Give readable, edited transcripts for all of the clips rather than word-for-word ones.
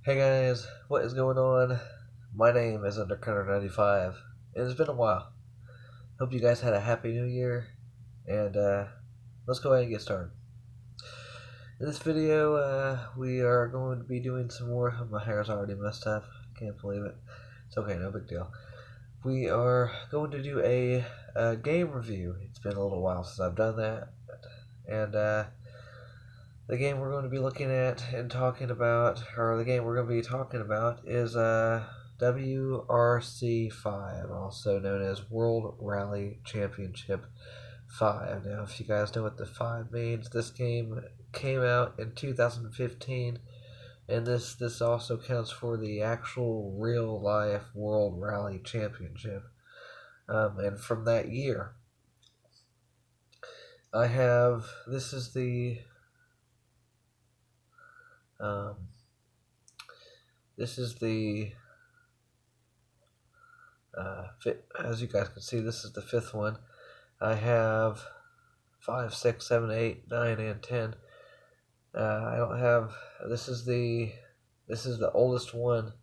Hey guys, what is going on? My name is Undercutter95, and it's been a while. Hope you guys had a happy new year, and let's go ahead and get started. In this video, we are going to be doing some more. My hair's already messed up. Can't believe it. It's okay, no big deal. We are going to do a game review. It's been a little while since I've done that, and the game we're going to be looking at and talking about, or the game we're going to be talking about, is WRC5, also known as World Rally Championship 5. Now, if you guys know what the 5 means, this game came out in 2015, and this also counts for the actual real life World Rally Championship. And from that year, I have this is the um, this is the as you guys can see, this is the 5th one. I have 5, 6, 7, 8, 9, and 10. I don't have. This is the oldest one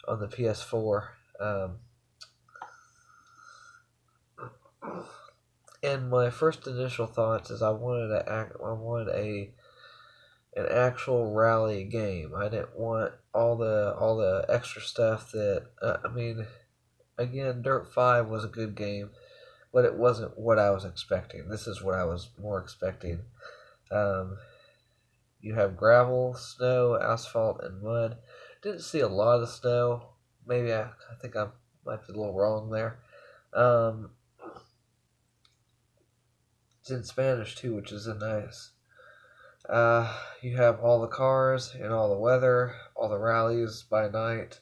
on the PS4. And my first initial thoughts is I wanted an actual rally game. I didn't want all the extra stuff that I mean. Again, Dirt 5 was a good game, but it wasn't what I was expecting. This is what I was more expecting. You have gravel, snow, asphalt, and mud. Didn't see a lot of snow. Maybe I think I might be a little wrong there. It's in Spanish too, which is nice. You have all the cars and all the weather, all the rallies by night,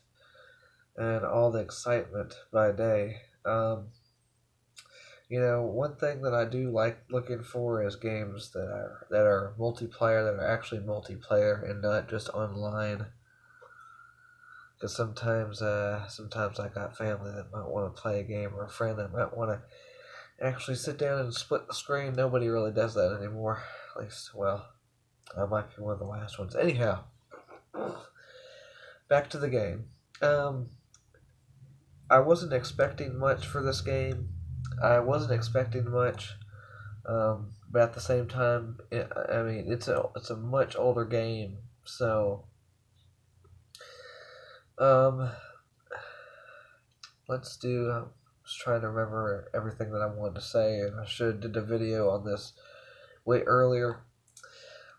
and all the excitement by day. One thing that I do like looking for is games that are multiplayer, that are actually multiplayer and not just online. Because sometimes I got family that might want to play a game, or a friend that might want to actually sit down and split the screen. Nobody really does that anymore. At least, well, I might be one of the last ones. Anyhow, back to the game. I wasn't expecting much for this game. I wasn't expecting much, but at the same time, it's a much older game. So, let's do. I'm just trying to remember everything that I wanted to say, and I should have did a video on this way earlier.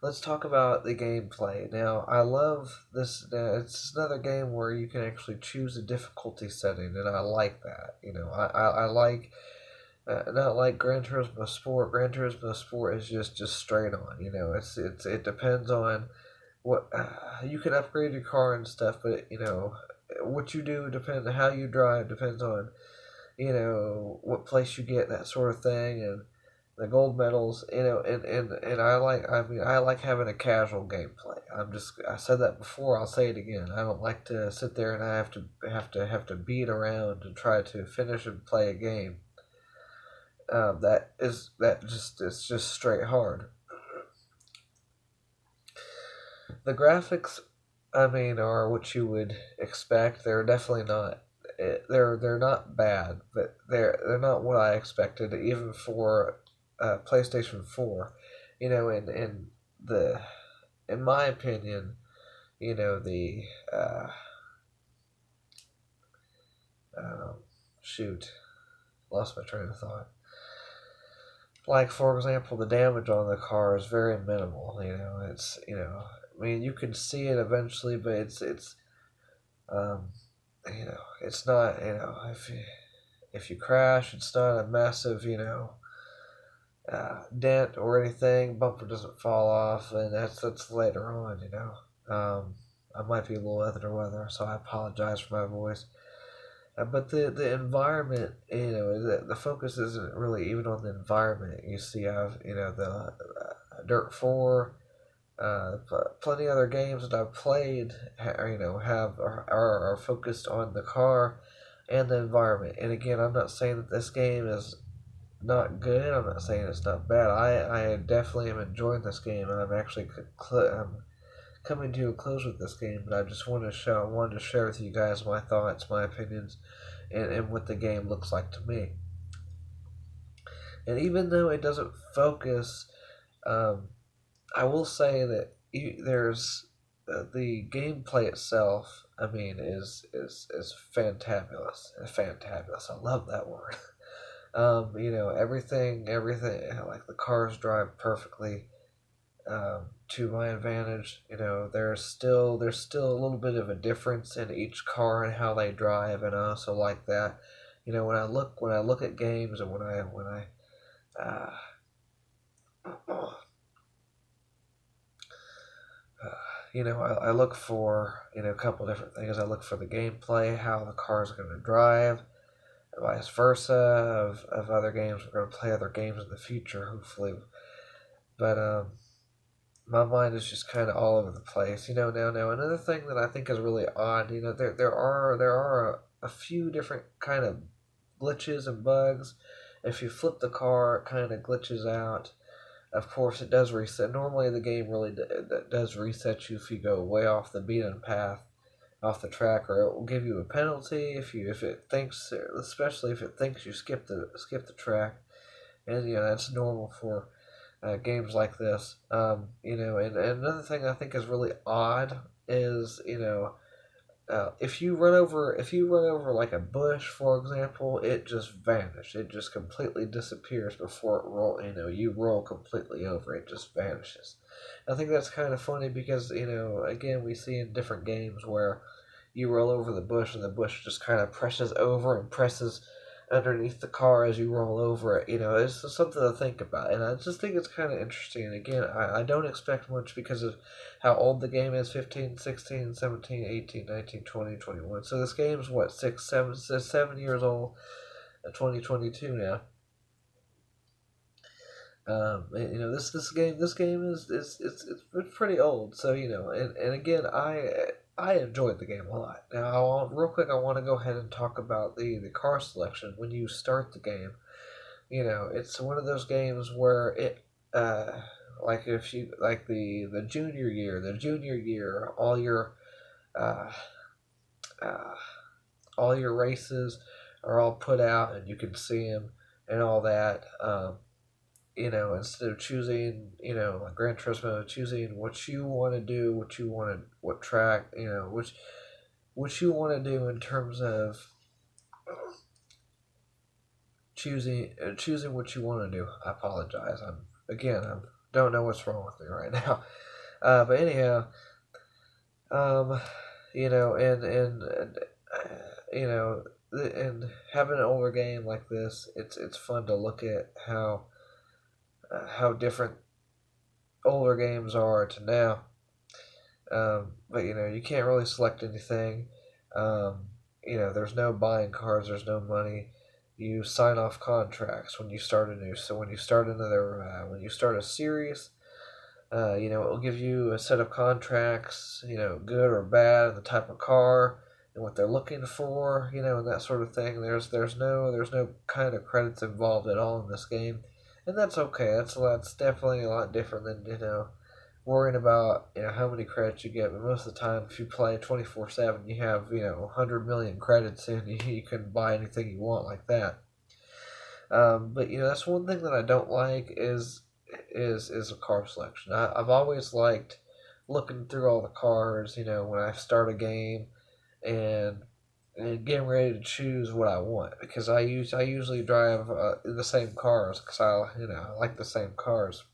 Let's talk about the gameplay. Now, I love this. It's another game where you can actually choose a difficulty setting, and I like that. I like. Not like Gran Turismo Sport. Gran Turismo Sport is just straight on. It depends on what you can upgrade your car and stuff, but what you do depends on how you drive, depends on what place you get, that sort of thing, and the gold medals. And I like having a casual gameplay. I said that before. I'll say it again. I don't like to sit there and I have to beat around to try to finish and play a game. It's just straight hard. The graphics, are what you would expect. They're definitely not. They're not bad, but they're not what I expected, even for PlayStation 4. In my opinion, the shoot, lost my train of thought. Like, for example, the damage on the car is very minimal. You can see it eventually, but it's not, if you crash, it's not a massive, dent or anything. Bumper doesn't fall off, and that's later on. I might be a little under the weather, so I apologize for my voice. But the environment, the focus isn't really even on the environment. You see, the Dirt 4, plenty of other games that I've played, are focused on the car and the environment. And again, I'm not saying that this game is not good. I'm not saying it's not bad. I definitely am enjoying this game, and I'm actually coming to a close with this game, but I wanted to share with you guys my thoughts, my opinions, and what the game looks like to me. And even though it doesn't focus, um, I will say that there's the gameplay itself. I mean, is fantabulous, fantabulous. I love that word. Everything, like the cars drive perfectly to my advantage. There's still a little bit of a difference in each car and how they drive, and I also like that. When I look at games, and when I uh, I look for a couple different things. I look for the gameplay, how the car is going to drive, and vice versa. Of other games, we're going to play other games in the future, hopefully. But my mind is just kind of all over the place. Now another thing that I think is really odd. There are a few different kind of glitches and bugs. If you flip the car, it kind of glitches out. Of course, it does reset. Normally, the game really does reset you if you go way off the beaten path, off the track, or it will give you a penalty if it thinks, especially if it thinks you skip the track, and that's normal for games like this. And another thing I think is really odd is if you run over like a bush, for example, it just vanishes. It just completely disappears before it roll. You roll completely over. It just vanishes. I think that's kind of funny because again, we see in different games where you roll over the bush and the bush just kind of presses over and presses underneath the car as you roll over it. It's just something to think about. And I just think it's kind of interesting. And again, I don't expect much because of how old the game is 15, 16, 17, 18, 19, 20, 21. So this game's what, 7 years old, 2022 now. This game is it's pretty old. So and again, I enjoyed the game a lot. Now, real quick, I want to go ahead and talk about the car selection when you start the game. It's one of those games where like if you like the junior year, uh, uh, all your races are all put out and you can see them and all that. Instead of choosing, like Gran Turismo, choosing what you want to do, what track, what you want to do in terms of choosing what you want to do. I apologize. I don't know what's wrong with me right now. But anyhow, um, you know, and having an older game like this, it's fun to look at how different older games are to now. But you can't really select anything. There's no buying cars. There's no money. You sign off contracts when you start a new. So when you start a series, it will give you a set of contracts. Good or bad, and the type of car and what they're looking for. And that sort of thing. There's no kind of credits involved at all in this game, and that's okay. That's definitely a lot different than worrying about how many credits you get. But most of the time, if you play 24/7, you have 100 million credits, and you can buy anything you want like that. But that's one thing that I don't like is a car selection. I've always liked looking through all the cars. When I start a game and getting ready to choose what I want because I usually drive the same cars because I like the same cars.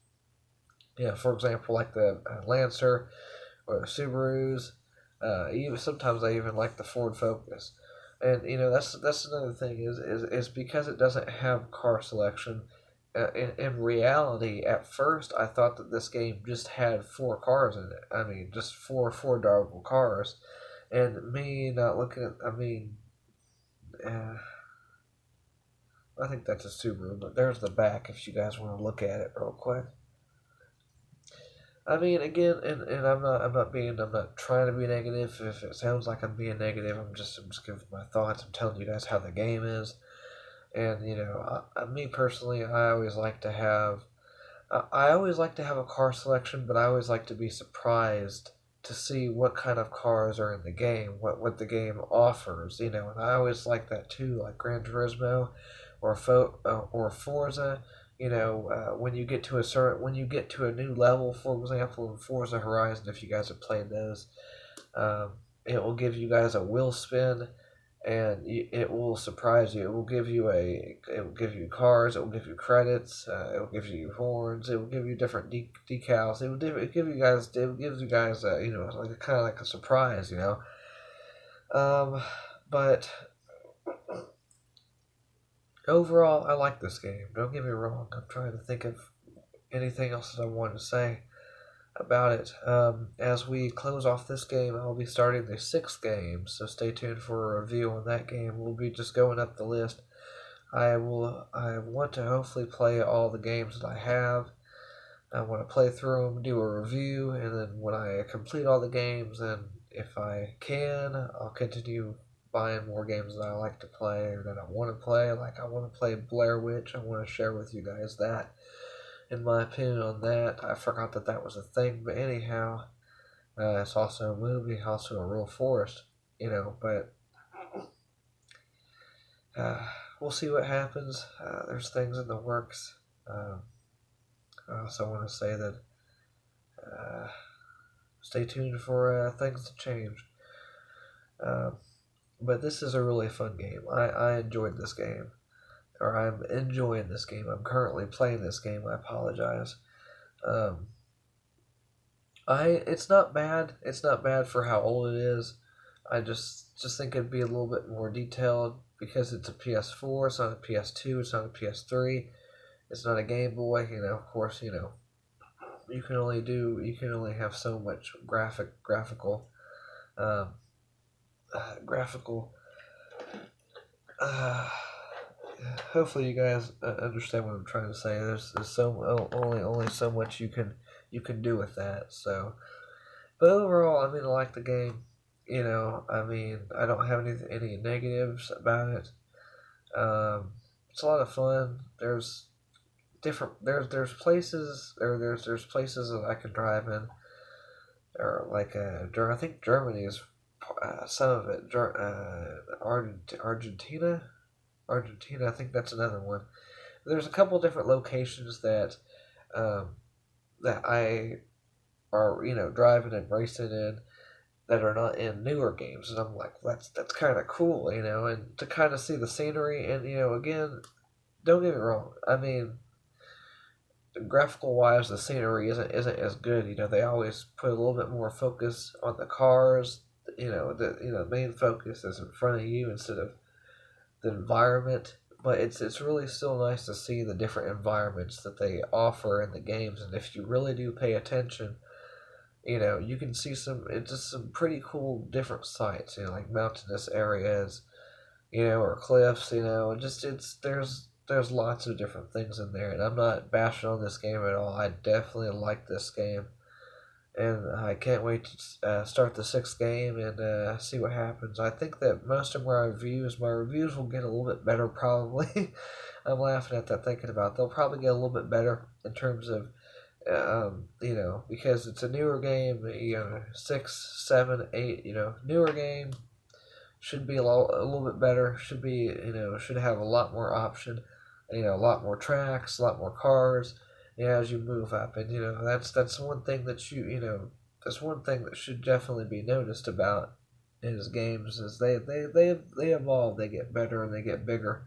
For example, like the Lancer or the Subarus. Even sometimes I even like the Ford Focus, and that's another thing is because it doesn't have car selection. In reality, at first I thought that this game just had four cars in it. I mean, just four drivable cars, and me not looking at. Uh, I think that's a Subaru, but there's the back if you guys want to look at it real quick. I mean, again, and I'm not trying to be negative. If it sounds like I'm being negative, I'm just giving my thoughts. I'm telling you guys how the game is, and me personally, I always like to have a car selection, but I always like to be surprised to see what kind of cars are in the game, what the game offers, and I always like that too, like Gran Turismo or Forza. When you get to when you get to a new level, for example, in Forza Horizon, if you guys have played those, um, it will give you guys a wheel spin, and it will surprise you. It will give you cars. It will give you credits. It will give you horns. It will give you different decals. It will give you guys like kind of like a surprise. Um, but overall, I like this game. Don't get me wrong. I'm trying to think of anything else that I wanted to say about it. As we close off this game, I'll be starting the sixth game, so stay tuned for a review on that game. We'll be just going up the list. I want to hopefully play all the games that I have. I want to play through them, do a review, and then when I complete all the games, then if I can, I'll continue buying more games that I like to play or that I want to play. Like I want to play Blair Witch. I want to share with you guys that. In my opinion on that, I forgot that that was a thing, but anyhow, it's also a movie, also a real forest, but uh, we'll see what happens. There's things in the works. I also want to say that uh, stay tuned for things to change. Uh, but this is a really fun game. I enjoyed this game, or I'm enjoying this game. I'm currently playing this game. I apologize. Um, it's not bad. It's not bad for how old it is. I just think it'd be a little bit more detailed because it's a PS4. It's not a PS2. It's not a PS3. It's not a Game Boy. Of course, you can only have so much um, graphical. Uh, Hopefully, you guys understand what I'm trying to say. There's only so much you can do with that. So, but overall, I like the game. I don't have any negatives about it. It's a lot of fun. There's places there's places that I can drive in, or like I think Germany is some of it. Argentina, I think that's another one. There's a couple different locations um, that I are driving and racing in that are not in newer games, and I'm like, that's kind of cool, and to kind of see the scenery, and again, don't get me wrong, graphical wise, the scenery isn't as good. They always put a little bit more focus on the cars. The main focus is in front of you instead of the environment. But it's really still nice to see the different environments that they offer in the games, and if you really do pay attention, you can see some pretty cool different sights. Like mountainous areas, or cliffs. Just there's lots of different things in there, and I'm not bashing on this game at all. I definitely like this game, and I can't wait to start the sixth game and see what happens. I think that most of my reviews will get a little bit better probably. I'm laughing at that thinking about it. They'll probably get a little bit better in terms of because it's a newer game. 6, 7, 8. Newer game should be a little bit better. Should have a lot more option. A lot more tracks, a lot more cars. As you move up, and that's one thing that's one thing that should definitely be noticed about his games is they evolve, they get better, and they get bigger.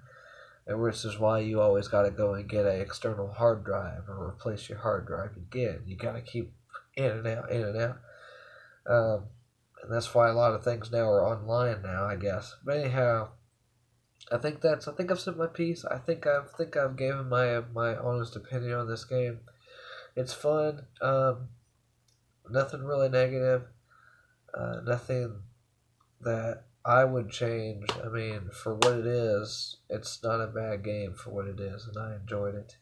And which is why you always got to go and get an external hard drive or replace your hard drive again. You got to keep in and out, in and out. And that's why a lot of things now are online now, I guess. But anyhow, I think I've said my piece. I think I've given my honest opinion on this game. It's fun. Nothing really negative. Nothing that I would change. For what it is, it's not a bad game for what it is, and I enjoyed it.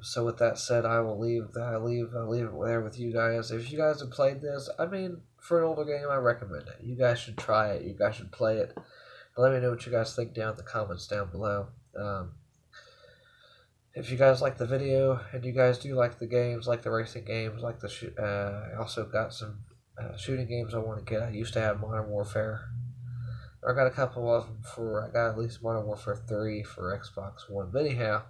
So with that said, I will leave that. I leave it there with you guys. If you guys have played this, for an older game, I recommend it. You guys should try it. You guys should play it. Let me know what you guys think down in the comments down below. If you guys like the video and you guys do like the games, like the racing games, I also got some shooting games I want to get. I used to have Modern Warfare. I got a couple of them I got at least Modern Warfare 3 for Xbox One. But anyhow,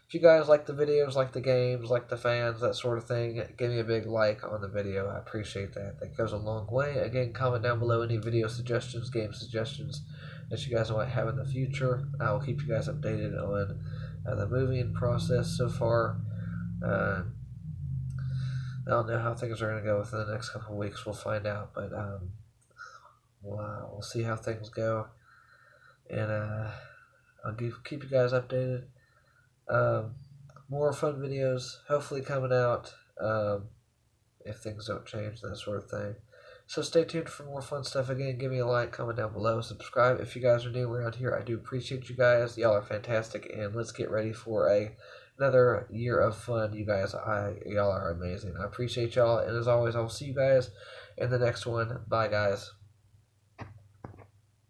if you guys like the videos, like the games, like the fans, that sort of thing, give me a big like on the video. I appreciate that. That goes a long way. Again, comment down below any video suggestions, game suggestions that you guys might have in the future. I will keep you guys updated on the moving process so far. I don't know how things are going to go within the next couple of weeks. We'll find out. But we'll see how things go. And I'll keep you guys updated. More fun videos hopefully coming out if things don't change, that sort of thing. So stay tuned for more fun stuff. Again, give me a like, comment down below, subscribe if you guys are new around here. I do appreciate you guys. Y'all are fantastic, and let's get ready for another year of fun. You guys, y'all are amazing. I appreciate y'all, and as always, I'll see you guys in the next one. Bye, guys.